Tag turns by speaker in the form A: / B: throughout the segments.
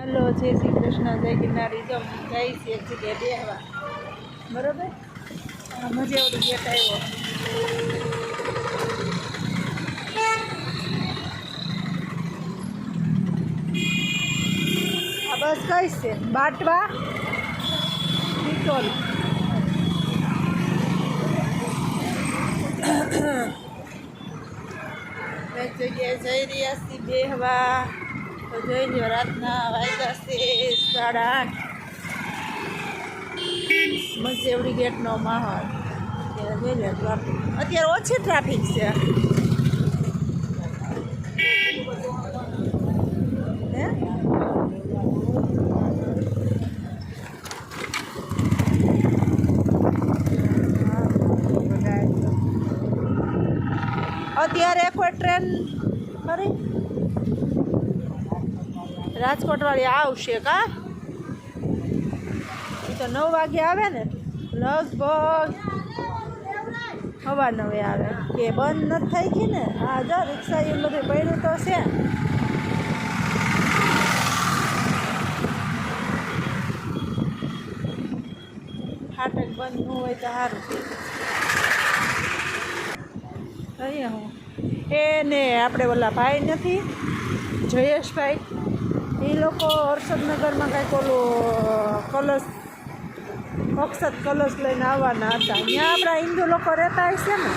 A: Hello, જય શ્રી કૃષ્ણ, જય ગિરનારી. જો જઈ છે એક જગ્યાએ બેહવા, બરોબર. મજા એવડું ગેટ આવ્યો. આ બસ કઈ છે? બાટવા પિટોલ. એક જગ્યાએ જઈ રહ્યા છીએ બેહવા. તો જોઈ લો, રાતના વાગ્યા છે 8:30. મસ્ત એવડી ગેટનો માહોલ. અત્યારે જોઈ લો ટ્રાફિક. અત્યારે ઓછી ટ્રાફિક છે. હે અત્યારે કોઈ ટ્રેન ખરી રાજકોટ વાળી આવશે કા? એ તો 9 વાગે આવે ને, લગભગ 9:15 આવે. કે બંધ નથી થઈ ગઈ ને? હા, જો રિક્ષા એ બધું પડ્યું તો છે. ફાટક બંધ ન હોય તો સારું. અહીંયા હું એને આપણે ઓલા ભાઈ નથી, જયેશભાઈ, એ લોકો હર્ષદનગરમાં કાંઈક ઓલું કલશ, અક્ષત કલશ લઈને આવવાના હતા. ત્યાં આપણા હિન્દુ લોકો રહેતા હશે ને.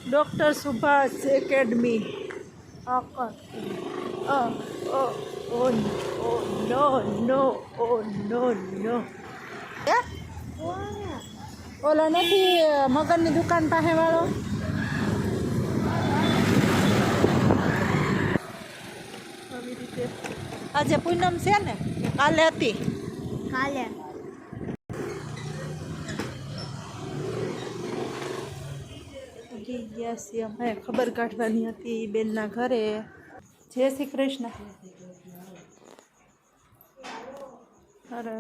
A: Doctor Subhash academy. No no no no. ઓલો નથી મગનની દુકાન પાસે વાળો? આવી રીતે આજે પૂનમ છે ને? કાલે હતી?
B: કાલે
A: ગયા છીએ અમે. ખબર કાઢવાની હતી બેનના ઘરે. જય શ્રી કૃષ્ણ. અરે